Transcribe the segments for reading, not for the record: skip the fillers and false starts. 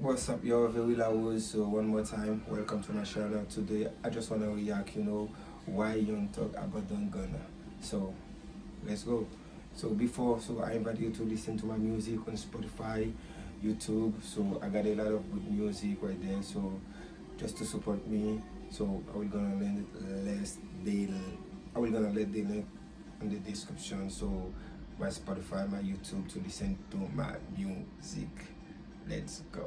What's up, yo? Very loud. So one more time, welcome to my channel. Today, I just wanna react. Why Young talk about Gunna. So let's go. So I invite you to listen to my music on Spotify, YouTube. So I got a lot of good music right there. So just to support me. So I will gonna let the link in the description. So my Spotify, my YouTube to listen to my music. Let's go.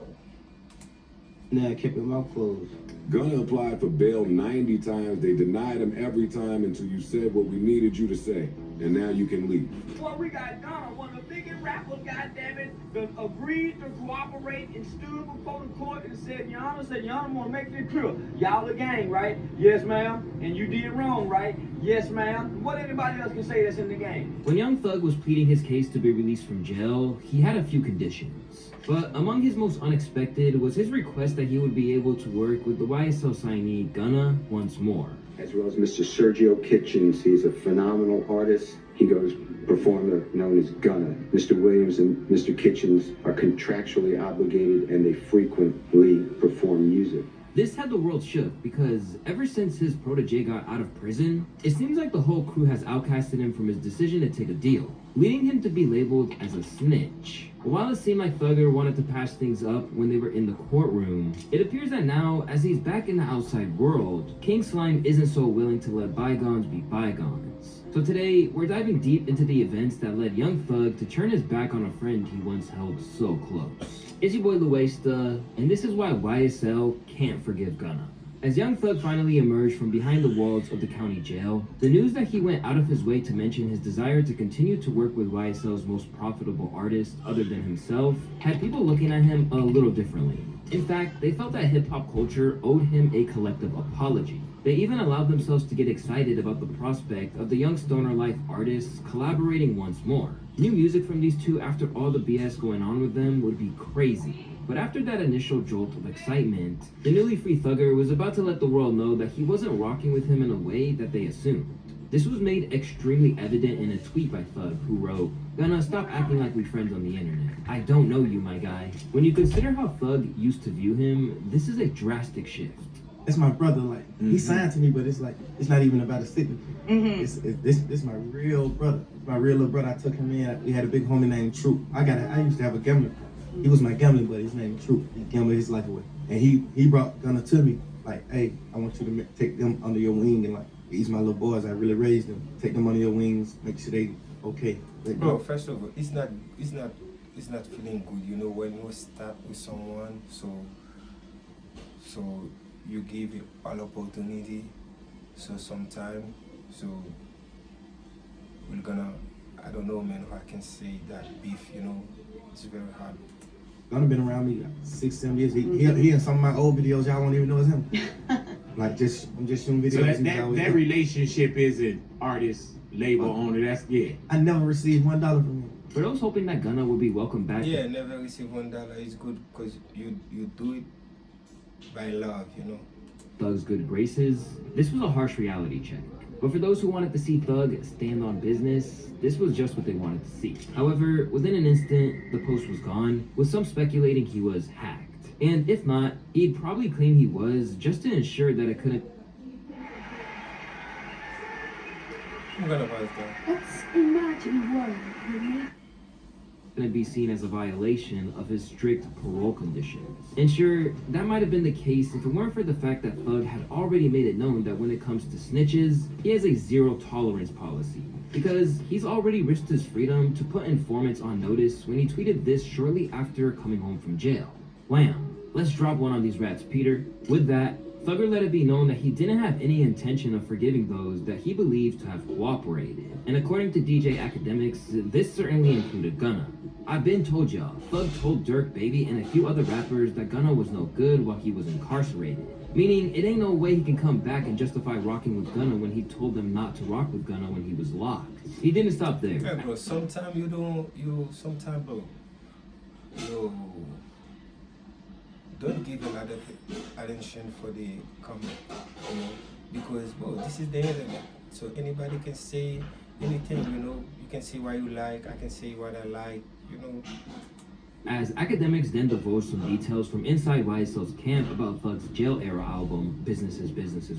Nah, I kept my mouth closed. Gunna applied for bail 90 times. They denied him every time until you said what we needed you to say. And now you can leave. Well, we got Gunna, one of the biggest rappers, goddammit, that agreed to cooperate and stood before the court and said, Your Honor, want to make this clear. Y'all a gang, right? Yes, ma'am. And you did wrong, right? Yes, ma'am. What anybody else can say that's in the game? When Young Thug was pleading his case to be released from jail, he had a few conditions. But among his most unexpected was his request that he would be able to work with the YSL signee Gunna once more. As well as Mr. Sergio Kitchens, he's a phenomenal artist. He goes performer known as Gunna. Mr. Williams and Mr. Kitchens are contractually obligated and they frequently perform music. This had the world shook because ever since his protege got out of prison, it seems like the whole crew has outcasted him from his decision to take a deal, leading him to be labeled as a snitch. While it seemed like Thugger wanted to patch things up when they were in the courtroom, it appears that now, as he's back in the outside world, King Slime isn't so willing to let bygones be bygones. So today, we're diving deep into the events that led Young Thug to turn his back on a friend he once held so close. It's your boy laykx, and this is why YSL can't forgive Gunna. As Young Thug finally emerged from behind the walls of the county jail, the news that he went out of his way to mention his desire to continue to work with YSL's most profitable artist other than himself had people looking at him a little differently. In fact, they felt that hip-hop culture owed him a collective apology. They even allowed themselves to get excited about the prospect of the young stoner life artists collaborating once more. New music from these two after all the BS going on with them would be crazy. But after that initial jolt of excitement, the newly free Thugger was about to let the world know that he wasn't rocking with him in a way that they assumed. This was made extremely evident in a tweet by Thug, who wrote, "Gunna, stop acting like we friends on the internet. I don't know you, my guy." When you consider how Thug used to view him, this is a drastic shift. It's my brother, like he signed to me, but it's like it's not even about a signature. This my real brother. My real little brother. I took him in. We had a big homie named Troop. I used to have a gambler. He was my gambling buddy. His name was Troop. He gambled his life away, and he brought Gunna to me. Like, hey, I want you to take them under your wing, and like these my little boys. I really raised them. Take them under your wings. Make sure they okay. Bro, first of all, it's not feeling good. When you start with someone, so you give it all opportunity. So sometime, we're gonna, I don't know, man, how I can say that beef. It's very hard. Gunna been around me like 6-7 years. He in some of my old videos, y'all won't even know it's him. Like I'm just shooting videos. So that relationship isn't artist, label owner. That's I never received $1 from him. For those hoping that Gunna will be welcomed back, Yeah, never receive $1. It's good because you do it by love. Thug's good graces, this was a harsh reality check. But for those who wanted to see Thug stand on business, this was just what they wanted to see. However, within an instant, the post was gone, with some speculating he was hacked. And if not, he'd probably claim he was, just to ensure that it couldn't. I'm gonna buy that. Let's imagine one, Going to be seen as a violation of his strict parole conditions. And sure, that might have been the case if it weren't for the fact that Thug had already made it known that when it comes to snitches, he has a zero tolerance policy. Because he's already risked his freedom to put informants on notice when he tweeted this shortly after coming home from jail. Wham! Let's drop one on these rats, Peter. With that, Thugger let it be known that he didn't have any intention of forgiving those that he believed to have cooperated. And according to DJ Academics, this certainly included Gunna. I've been told y'all, Thug told DaBaby and a few other rappers that Gunna was no good while he was incarcerated. Meaning, it ain't no way he can come back and justify rocking with Gunna when he told them not to rock with Gunna when he was locked. He didn't stop there. Yeah, bro, sometimes sometimes, bro, don't give a lot of attention for the comment, because, bro, this is the internet. So anybody can say anything, you can say what you like, I can say what I like, as academics then divulged some details from inside YSL's camp about Thug's jail-era album, Business's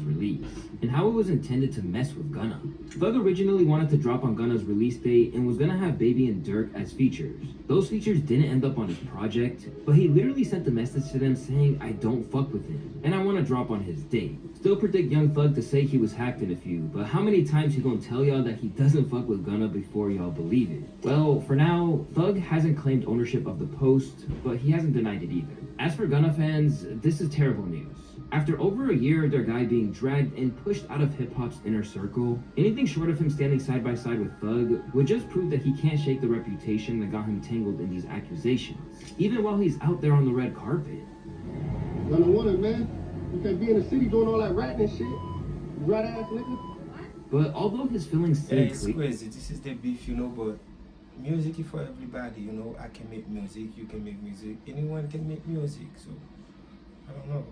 release, and how it was intended to mess with Gunna. Thug originally wanted to drop on Gunna's release date and was gonna have Baby and Dirk as features. Those features didn't end up on his project, but he literally sent a message to them saying, "I don't fuck with him, and I wanna drop on his date." Still predict Young Thug to say he was hacked in a few, but how many times he gonna tell y'all that he doesn't fuck with Gunna before y'all believe it? Well, for now, Thug hasn't claimed ownership of the post, but he hasn't denied it either. As for Gunna fans, this is terrible news. After over a year of their guy being dragged and pushed out of hip-hop's inner circle, anything short of him standing side by side with Thug would just prove that he can't shake the reputation that got him tangled in these accusations, even while he's out there on the red carpet. Gonna want it, man. You can't be in the city doing all that ratting and shit. Rat ass nigga. But although his feelings Yeah, seem it's clear, crazy. This is the beef, you know, but music is for everybody, you know. I can make music, you can make music, anyone can make music, so I don't know.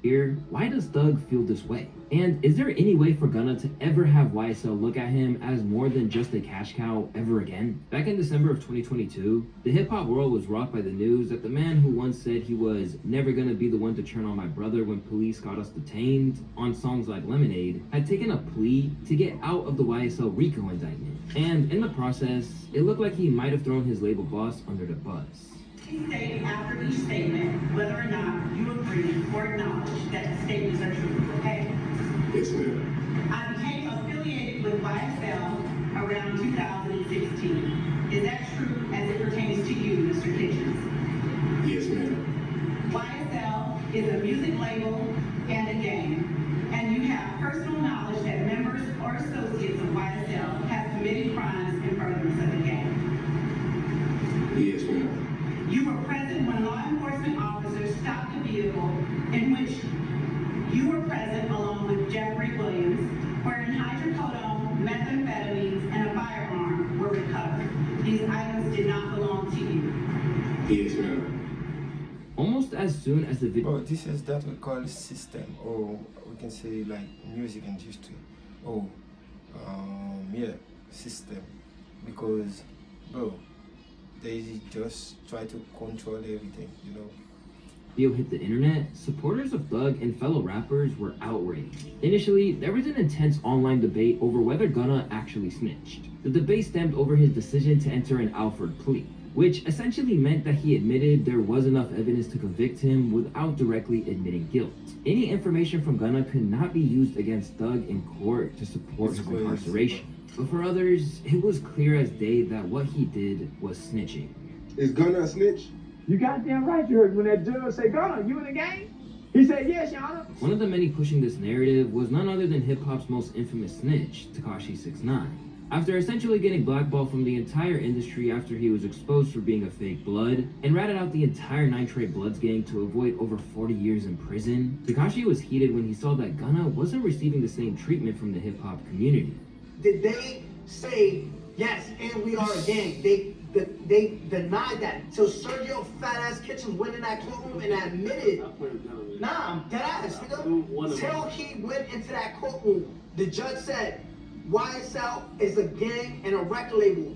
here, why does Thug feel this way? And is there any way for Gunna to ever have YSL look at him as more than just a cash cow ever again? Back in December of 2022, the hip-hop world was rocked by the news that the man who once said he was never gonna be the one to turn on my brother when police got us detained on songs like Lemonade had taken a plea to get out of the YSL RICO indictment. And in the process, it looked like he might have thrown his label boss under the bus. Please state after each statement whether or not you agree or acknowledge that the statements are true, okay? Yes, ma'am. I became affiliated with YSL around 2016. Is that true as it pertains to you, Mr. Kitchens? Yes, ma'am. YSL is a music label and a gang, and you have personal knowledge that members or associates of YSL have committed crimes in furtherance of the gang. Yes, ma'am. You were present when law enforcement officers stopped the vehicle in which you were present along with Jeffrey Williams, wherein hydrocodone, methamphetamines, and a firearm were recovered. These items did not belong to you. Yes, ma'am. Almost as soon as the video... Oh, this is that we call system, or we can say like music industry. Oh, yeah, system. Because, bro, they just try to control everything, you know. Video hit the internet, supporters of Thug and fellow rappers were outraged. Initially, there was an intense online debate over whether Gunna actually snitched. The debate stemmed over his decision to enter an Alford plea, which essentially meant that he admitted there was enough evidence to convict him without directly admitting guilt. Any information from Gunna could not be used against Thug in court to support his incarceration. But for others, it was clear as day that what he did was snitching. Is Gunna a snitch? You goddamn right you heard when that judge say, Gunna, you in the game? He said, yes, Your Honor. One of the many pushing this narrative was none other than hip-hop's most infamous snitch, Tekashi 6ix9ine. After essentially getting blackballed from the entire industry after he was exposed for being a fake blood, and ratted out the entire 9 Trey Bloods gang to avoid over 40 years in prison, Tekashi was heated when he saw that Gunna wasn't receiving the same treatment from the hip-hop community. Did they say, yes, and we are a gang? They denied that. So Sergio Fat-Ass Kitchens went in that courtroom and admitted, nah, I'm dead ass, nigga. Till he went into that courtroom, the judge said, YSL is a gang and a record label.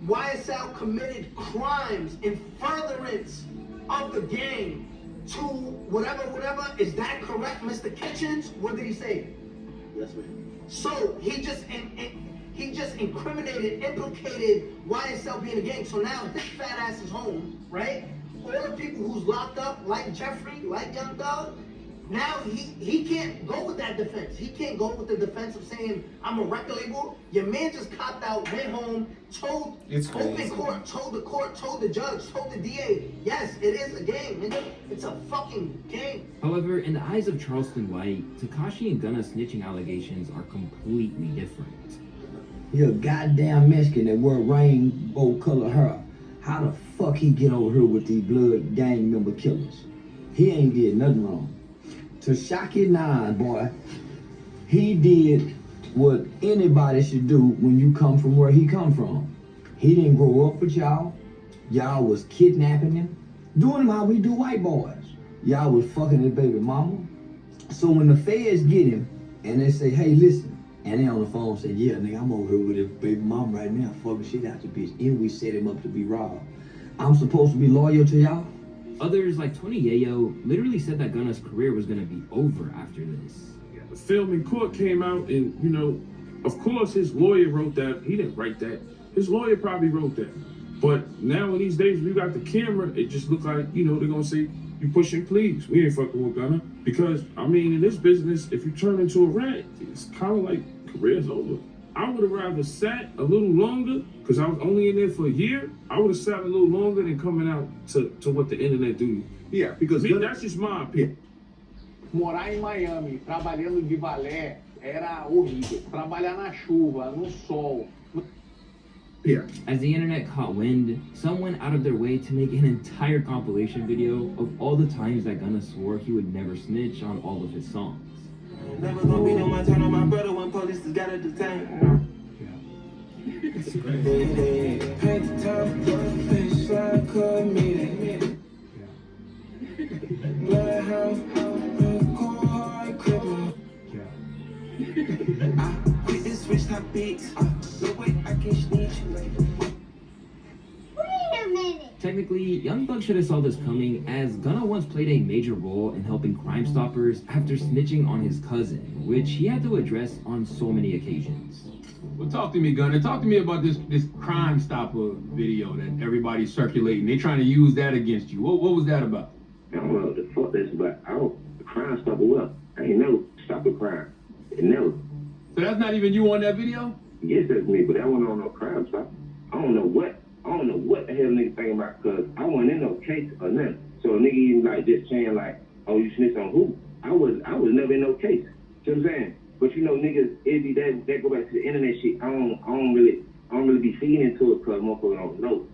YSL committed crimes in furtherance of the gang to whatever. Is that correct, Mr. Kitchens? What did he say? Yes, ma'am. So he just incriminated, implicated YSL being a gang. So now this fat ass is home, right? All the people who's locked up, like Jeffrey, like Young Thug, now he can't go with that defense. He can't go with the defense of saying, I'm a record label. Your man just copped out, went home, told open court, told the court, told the judge, told the DA, yes, it is a gang, nigga. It's a fucking gang. However, in the eyes of Charleston White, Tekashi and Gunna's snitching allegations are completely different. You're a goddamn Mexican that wear rainbow color hair. How the fuck he get over here with these blood gang member killers? He ain't did nothing wrong. Tekashi 9, boy, he did what anybody should do when you come from where he come from. He didn't grow up with y'all. Y'all was kidnapping him, doing him how we do white boys. Y'all was fucking his baby mama. So when the feds get him and they say, hey, listen, and they on the phone say, yeah, nigga, I'm over here with his baby mom right now, fucking shit out the bitch, and we set him up to be robbed. I'm supposed to be loyal to y'all? Others, like Tony Yayo, literally said that Gunna's career was gonna be over after this. The film in court came out, and you know, of course his lawyer wrote that. He didn't write that. His lawyer probably wrote that. But now in these days, when you got the camera, it just look like, you know, they're gonna say, you pushing please. We ain't fucking with Gunna. Because, I mean, in this business, if you turn into a rat, it's kind of like career's over. I would have rather sat a little longer, because I was only in there for a year. I would have sat a little longer than coming out to what the internet do. Yeah, because that's just my opinion. Morar em Miami, trabalhando de balé, era horrível. Trabalhar na chuva, no sol. Yeah. As the internet caught wind, some went out of their way to make an entire compilation video of all the times that Gunna swore he would never snitch on all of his songs. Never gonna be no one turn on my brother when police just gotta detain. It's crazy. Paint the top, fish like comedian. Bloodhouse, cold hard criminal. I quit this switch top beats. No way I can sneak you. Wait a minute. Technically, Young Thug should have saw this coming, as Gunna once played a major role in helping Crime Stoppers after snitching on his cousin, which he had to address on so many occasions. Well, talk to me, Gunna. Talk to me about this Crime Stopper video that everybody's circulating. They're trying to use that against you. What was that about? I don't know what the fuck that's about. I don't, Crime Stopper what? I ain't never stopped a crime. It never. So that's not even you on that video? Yes, that's me, but I wasn't on no Crime Stopper. I don't know what the hell nigga thinking about, cause I wasn't in no case or nothing. So a nigga even like just saying like, oh, you snitched on who? I was never in no case. You know what I'm saying? But you know, niggas, it be that go back to the internet shit. I don't really be feeding into it, cause motherfuckers don't know.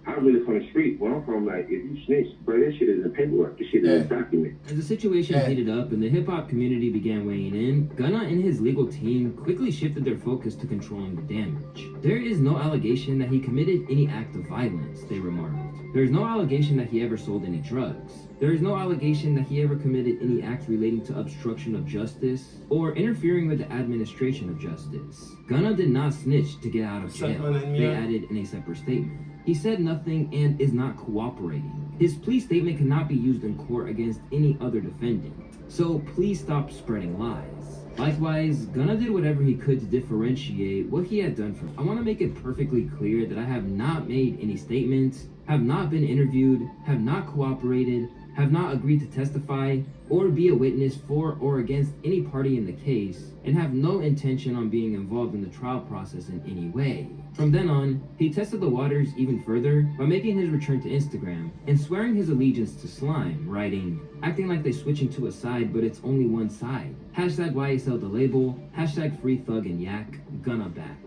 I'm really from the street. Where I'm from, like, if you snitch, bro, that shit is in paperwork. This shit is a document. As the situation heated up and the hip-hop community began weighing in, Gunna and his legal team quickly shifted their focus to controlling the damage. There is no allegation that he committed any act of violence, they remarked. There is no allegation that he ever sold any drugs. There is no allegation that he ever committed any acts relating to obstruction of justice or interfering with the administration of justice. Gunna did not snitch to get out of jail, they added in a separate statement. He said nothing and is not cooperating. His plea statement cannot be used in court against any other defendant. So please stop spreading lies. Likewise, Gunna did whatever he could to differentiate what he had done from. I want to make it perfectly clear that I have not made any statements, have not been interviewed, have not cooperated, have not agreed to testify or be a witness for or against any party in the case, and have no intention on being involved in the trial process in any way. From then on, he tested the waters even further by making his return to Instagram and swearing his allegiance to Slime, writing, acting like they're switching to a side but it's only one side. Hashtag YSL the label, hashtag free Thug and Yak, Gunna back.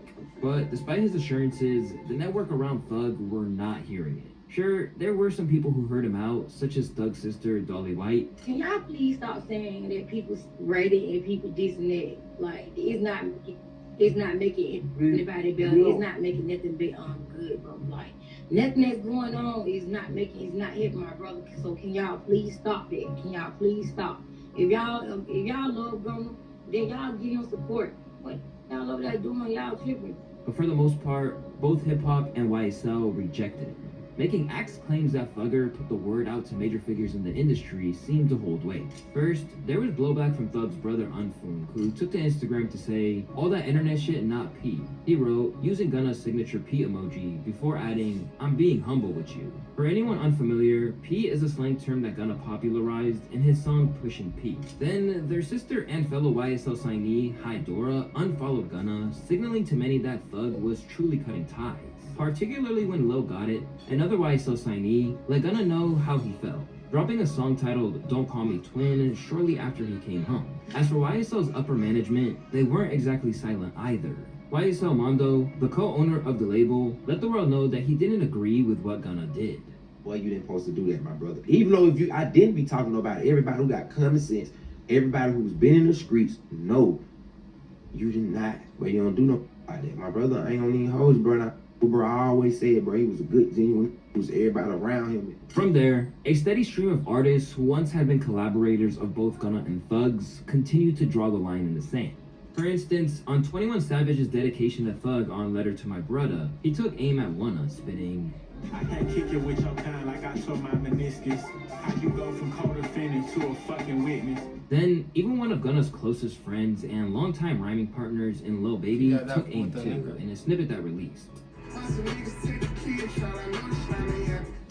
But despite his assurances, the network around Thug were not hearing it. Sure, there were some people who heard him out, such as Thug's sister, Dolly White. Can y'all please stop saying that people's rating and people this and that? Like, it's not making anybody better. It's not making nothing good, bro. Like, nothing that's going on is not hitting my brother. So can y'all please stop it? Can y'all please stop? If y'all love Gunna, then y'all give him support. What y'all over there doing? Y'all tripping. But for the most part, both hip-hop and YSL rejected it. Making axe claims that Thugger put the word out to major figures in the industry seemed to hold weight. First, there was blowback from Thug's brother Unfung, who took to Instagram to say, all that internet shit not P. He wrote, using Gunna's signature P emoji, before adding, I'm being humble with you. For anyone unfamiliar, P is a slang term that Gunna popularized in his song Pushin' P. Then, their sister and fellow YSL signee, Hydora, unfollowed Gunna, signaling to many that Thug was truly cutting ties. Particularly when Low Got It, another YSL signee, let Gunna know how he felt, dropping a song titled Don't Call Me Twin shortly after he came home. As for YSL's upper management, they weren't exactly silent either. YSL Mondo, the co-owner of the label, let the world know that he didn't agree with what Gunna did. Boy, you didn't supposed to do that, my brother. Even though I didn't be talking about everybody who got common sense, everybody who's been in the streets, no, you did not. But you don't do no like that. My brother, I ain't gonna even hold you, bro. Bro, I always said, bro, he was a good, genuine, he was everybody around him. From there, a steady stream of artists who once had been collaborators of both Gunna and Thugs continued to draw the line in the sand. For instance, on 21 Savage's dedication to Thug on Letter to My Brudda, he took aim at Wunna, spitting, I can't kick it with your kind like I tore my meniscus. How you go from co-defendant to a fucking witness? Then, even one of Gunna's closest friends and longtime rhyming partners in DaBaby took aim too, in a snippet that released.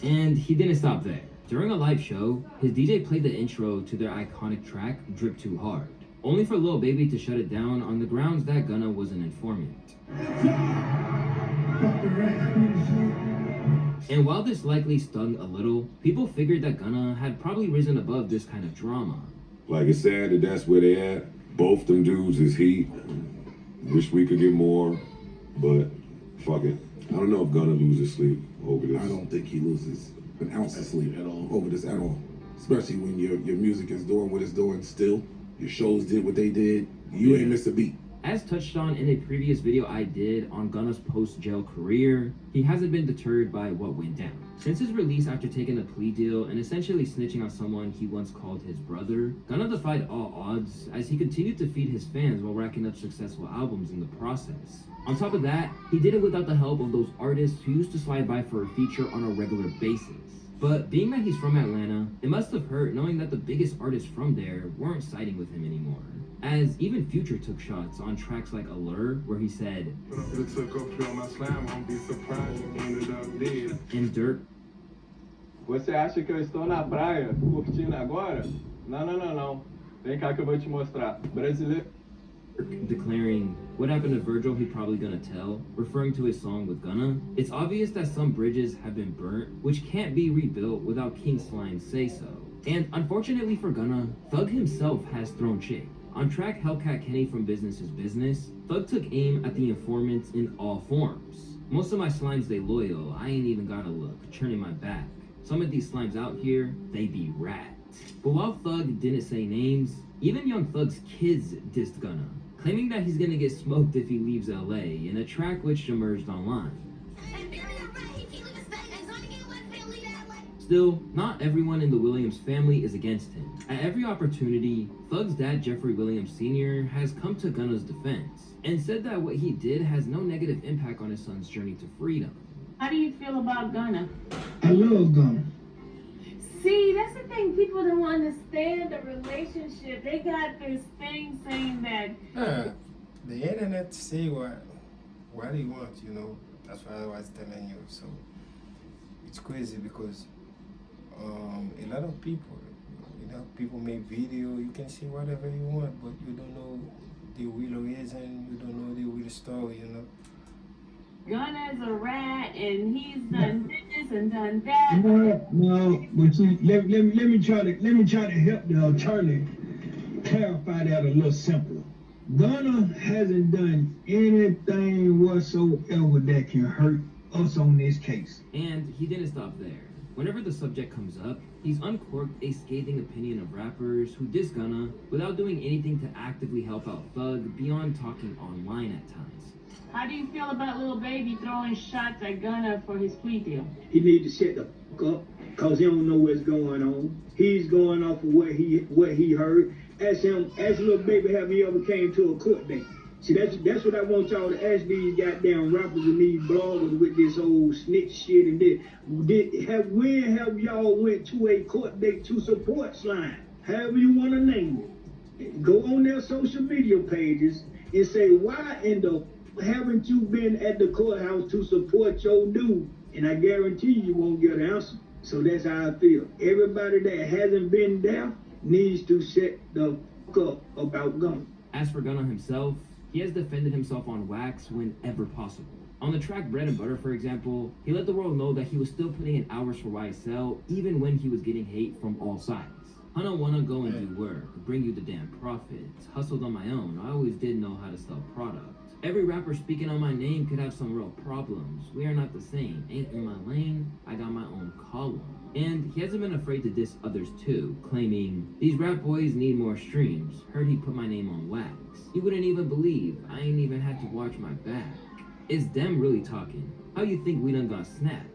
And he didn't stop there. During a live show, his DJ played the intro to their iconic track, Drip Too Hard, only for DaBaby to shut it down on the grounds that Gunna was an informant. And while this likely stung a little, people figured that Gunna had probably risen above this kind of drama. Like, it's sad that that's where they at. Both them dudes is heat. Wish we could get more, but fuck it. I don't know if Gunna loses sleep over this. I don't think he loses an ounce of sleep at all over this at all. Especially when your music is doing what it's doing still. Your shows did what they did. You ain't missed a beat. As touched on in a previous video I did on Gunna's post-jail career, he hasn't been deterred by what went down. Since his release after taking a plea deal and essentially snitching on someone he once called his brother, Gunna defied all odds as he continued to feed his fans while racking up successful albums in the process. On top of that, he did it without the help of those artists who used to slide by for a feature on a regular basis. But being that he's from Atlanta, it must have hurt knowing that the biggest artists from there weren't siding with him anymore. As even Future took shots on tracks like Allure, where he said, and Dirt. Você acha que eu estou na praia curtindo agora? Não. Vem cá que eu vou te mostrar. Brasileiro. Declaring, what happened to Virgil he probably gonna tell, referring to his song with Gunna. It's obvious that some bridges have been burnt, which can't be rebuilt without King Slime's say-so. And unfortunately for Gunna, Thug himself has thrown shade. On track Hellcat Kenny from Business is Business, Thug took aim at the informants in all forms. Most of my slimes they loyal, I ain't even gotta look, turning my back. Some of these slimes out here, they be rats. But while Thug didn't say names, even Young Thug's kids dissed Gunna, claiming that he's gonna get smoked if he leaves LA in a track which emerged online. Still, not everyone in the Williams family is against him. At every opportunity, Thug's dad Jeffrey Williams Sr. has come to Gunna's defense and said that what he did has no negative impact on his son's journey to freedom. How do you feel about Gunna? I love Gunna. See, that's the thing. People don't understand the relationship. They got this thing saying that the internet say what they want, you know. That's what I was telling you. So it's crazy because a lot of people, you know, people make video. You can see whatever you want, but you don't know the real reason. You don't know the real story, you know. Gunna's a rat and he's done this and done that. No, but see, let me try to help the attorney clarify that a little simpler. Gunna hasn't done anything whatsoever that can hurt us on this case. And he didn't stop there. Whenever the subject comes up, he's uncorked a scathing opinion of rappers who diss Gunna without doing anything to actively help out Thug beyond talking online at times. How do you feel about DaBaby throwing shots at Gunna for his plea deal? He need to shut the fuck up, cause he don't know what's going on. He's going off of what he heard. Ask DaBaby, have he ever came to a court date? See, that's what I want y'all to ask these goddamn rappers and these bloggers with this old snitch shit and this. When have y'all went to a court date to support Slime? However you want to name it. Go on their social media pages and say, why in the haven't you been at the courthouse to support your dude? And I guarantee you won't get an answer. So that's how I feel. Everybody that hasn't been there needs to shut the fuck up about Gunna. As for Gunna himself, he has defended himself on wax whenever possible. On the track Bread and Butter, for example, he let the world know that he was still putting in hours for YSL even when he was getting hate from all sides. I don't wanna go and do work, bring you the damn profits, hustled on my own, I always did know how to sell product. Every rapper speaking on my name could have some real problems. We are not the same. Ain't in my lane, I got my own column. And he hasn't been afraid to diss others too, claiming, these rap boys need more streams. Heard he put my name on wax. You wouldn't even believe, I ain't even had to watch my back. It's them really talking. How you think we done got snatched?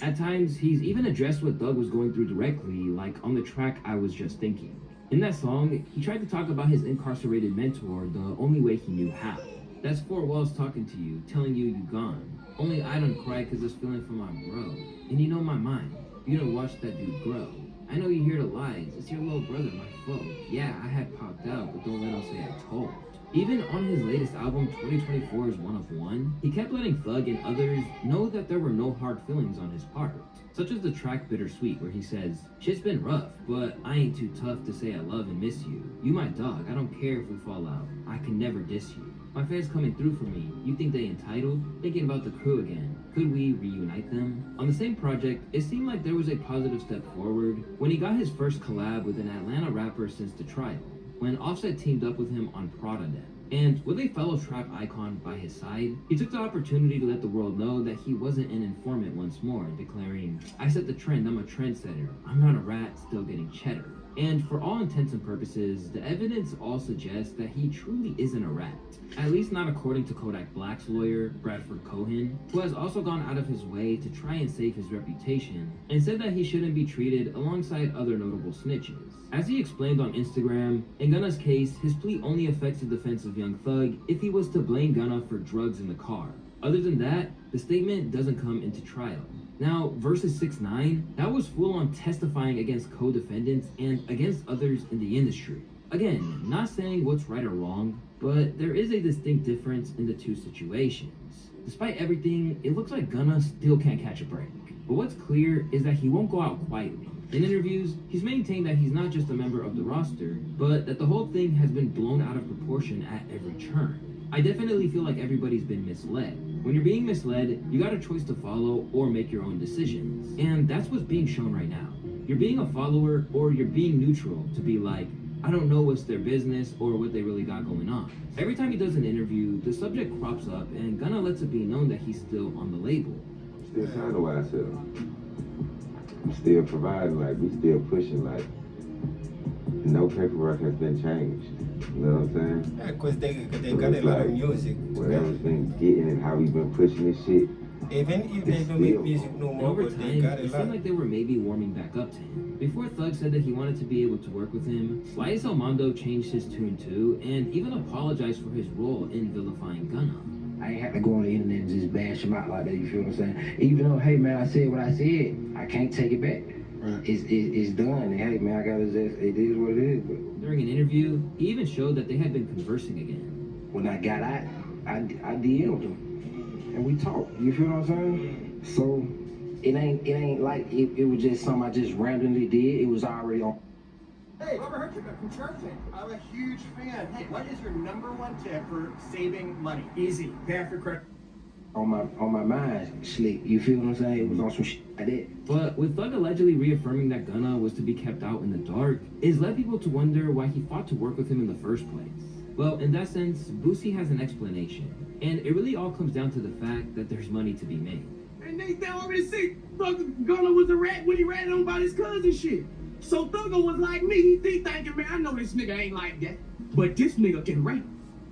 At times, he's even addressed what Thug was going through directly, like on the track I Was Just Thinking. In that song, he tried to talk about his incarcerated mentor the only way he knew how. That's four walls talking to you, telling you gone. Only I done cried cause this feeling for my bro. And you know my mind. You done watch that dude grow. I know you hear the lies. It's your little brother, my foe. Yeah, I had popped out, but don't let him say I told. Even on his latest album, 2024's One of One, he kept letting Thug and others know that there were no hard feelings on his part. Such as the track Bittersweet, where he says, "Shit's been rough, but I ain't too tough to say I love and miss you. You my dog, I don't care if we fall out. I can never diss you. My fans coming through for me. You think they entitled? Thinking about the crew again. Could we reunite them?" On the same project, it seemed like there was a positive step forward when he got his first collab with an Atlanta rapper since the trial, when Offset teamed up with him on Prada Day. And with a fellow trap icon by his side, he took the opportunity to let the world know that he wasn't an informant once more, declaring, "I set the trend, I'm a trendsetter. I'm not a rat, still getting cheddar." And for all intents and purposes, the evidence all suggests that he truly isn't a rat. At least not according to Kodak Black's lawyer, Bradford Cohen, who has also gone out of his way to try and save his reputation, and said that he shouldn't be treated alongside other notable snitches. As he explained on Instagram, in Gunna's case, his plea only affects the defense of Young Thug if he was to blame Gunna for drugs in the car. Other than that, the statement doesn't come into trial. Now, versus 6ix9ine, that was full-on testifying against co-defendants and against others in the industry. Again, not saying what's right or wrong, but there is a distinct difference in the two situations. Despite everything, it looks like Gunna still can't catch a break. But what's clear is that he won't go out quietly. In interviews, he's maintained that he's not just a member of the roster, but that the whole thing has been blown out of proportion at every turn. I definitely feel like everybody's been misled. When you're being misled, you got a choice to follow or make your own decisions. And that's what's being shown right now. You're being a follower or you're being neutral to be like, I don't know what's their business or what they really got going on. Every time he does an interview, the subject crops up and Gunna lets it be known that he's still on the label. Still trying to YSL. I'm still providing, like, we still pushing, like, no paperwork has been changed. You know what I'm saying? Yeah, because they got a lot of music. Whatever's been getting and how we been pushing this shit. Even if they don't make music no more, Over but time, they got a it lot. seemed like they were maybe warming back up to him. Before Thug said that he wanted to be able to work with him, YSL Mondo changed his tune too, and even apologized for his role in vilifying Gunna. I ain't have to go on the internet and just bash him out like that, you feel what I'm saying? Even though, hey man, I said what I said, I can't take it back. Right. It's done. And hey man, I gotta just, it is what it is. But during an interview, he even showed that they had been conversing again. When I got out, I DM'd him. And we talked, you feel what I'm saying? So, it ain't like it was just something I just randomly did. It was already on. Hey, Robert Hertrick from Shark Tank. I'm a huge fan. Hey, what is your #1 tip for saving money? Easy. Pay off your credit. On my mind, slick. You feel what I'm saying? It was on some shit I did. But with Thug allegedly reaffirming that Gunna was to be kept out in the dark, it's led people to wonder why he fought to work with him in the first place. Well, in that sense, Boosie has an explanation. And it really all comes down to the fact that there's money to be made. And they already say Gunna was a rat when he ratted on about his cousin shit. So Thugger was like me, he thinking, man, I know this nigga ain't like that, but this nigga can rap.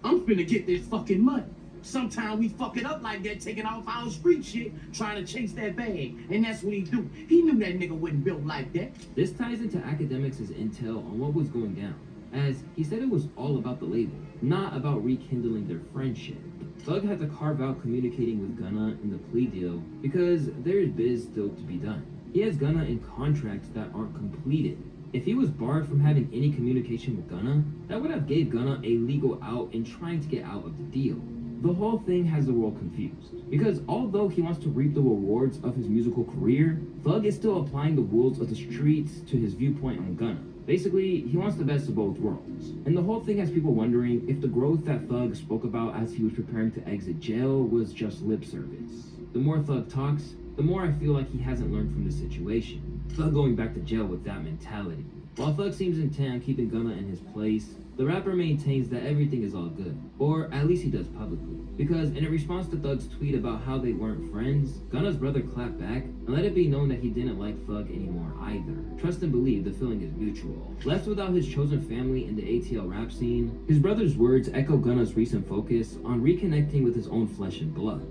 I'm finna get this fucking money. Sometimes we fuck it up like that, taking off our street shit, trying to chase that bag. And that's what he do. He knew that nigga wasn't built like that. This ties into Academics' intel on what was going down, as he said it was all about the label, not about rekindling their friendship. Thug had to carve out communicating with Gunna in the plea deal because there is biz still to be done. He has Gunna in contracts that aren't completed. If he was barred from having any communication with Gunna, that would have gave Gunna a legal out in trying to get out of the deal. The whole thing has the world confused, because although he wants to reap the rewards of his musical career, Thug is still applying the rules of the streets to his viewpoint on Gunna. Basically, he wants the best of both worlds. And the whole thing has people wondering if the growth that Thug spoke about as he was preparing to exit jail was just lip service. The more Thug talks, the more I feel like he hasn't learned from the situation. Thug going back to jail with that mentality. While Thug seems intent on keeping Gunna in his place, the rapper maintains that everything is all good. Or at least he does publicly. Because in a response to Thug's tweet about how they weren't friends, Gunna's brother clapped back and let it be known that he didn't like Thug anymore either. Trust and believe the feeling is mutual. Left without his chosen family in the ATL rap scene, his brother's words echo Gunna's recent focus on reconnecting with his own flesh and blood.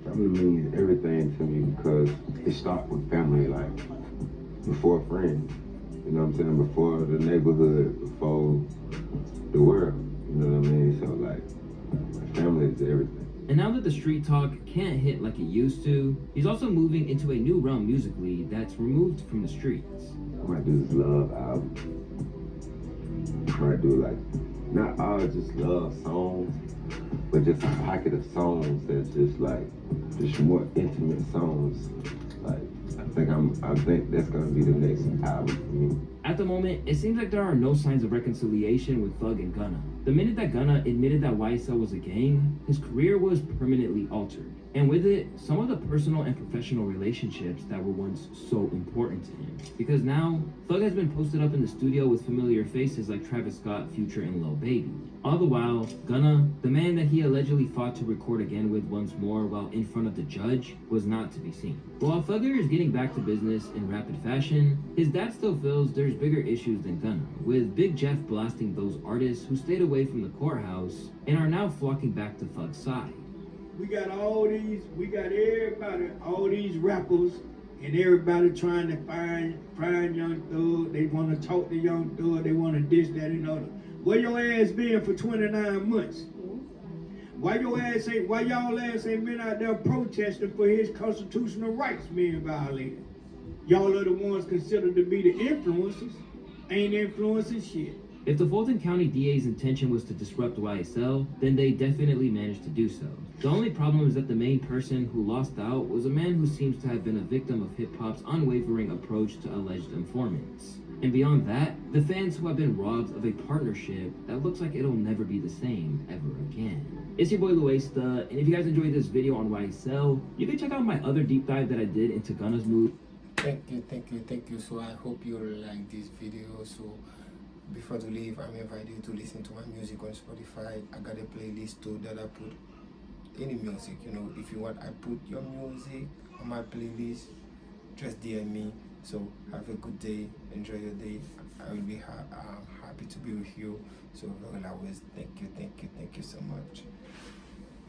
Family means everything to me because it starts with family, like before friends. You know what I'm saying? Before the neighborhood, before the world. You know what I mean? So like, family is everything. And now that the street talk can't hit like it used to, he's also moving into a new realm musically that's removed from the streets. I might do this love album. I might do like, not all just love songs, but just a pocket of songs that's just like, just more intimate songs. Like, I think that's gonna be the next album for me. At the moment, it seems like there are no signs of reconciliation with Thug and Gunna. The minute that Gunna admitted that YSL was a gang, his career was permanently altered. And with it, some of the personal and professional relationships that were once so important to him. Because now, Thug has been posted up in the studio with familiar faces like Travis Scott, Future, and DaBaby. All the while, Gunna, the man that he allegedly fought to record again with once more while in front of the judge, was not to be seen. While Thugger is getting back to business in rapid fashion, his dad still feels there's bigger issues than Gunna, with Big Jeff blasting those artists who stayed away from the courthouse and are now flocking back to Thug's side. We got everybody, all these rappers, and everybody trying to find Young Thug. They want to talk to Young Thug. They want to this, that, and other. Where your ass been for 29 months? Why y'all ass ain't been out there protesting for his constitutional rights being violated? Y'all are the ones considered to be the influencers. Ain't influencing shit. If the Fulton County DA's intention was to disrupt YSL, then they definitely managed to do so. The only problem is that the main person who lost out was a man who seems to have been a victim of hip-hop's unwavering approach to alleged informants. And beyond that, the fans who have been robbed of a partnership that looks like it'll never be the same ever again. It's your boy laykx, and if you guys enjoyed this video on YSL, you can check out my other deep dive that I did into Gunna's move. Thank you. So I hope you like this video. So before to leave, I'm inviting you to listen to my music on Spotify. I got a playlist too that I put any music, you know. If you want, I put your music on my playlist. Just DM me. So have a good day, enjoy your day. I will be happy to be with you. So always thank you.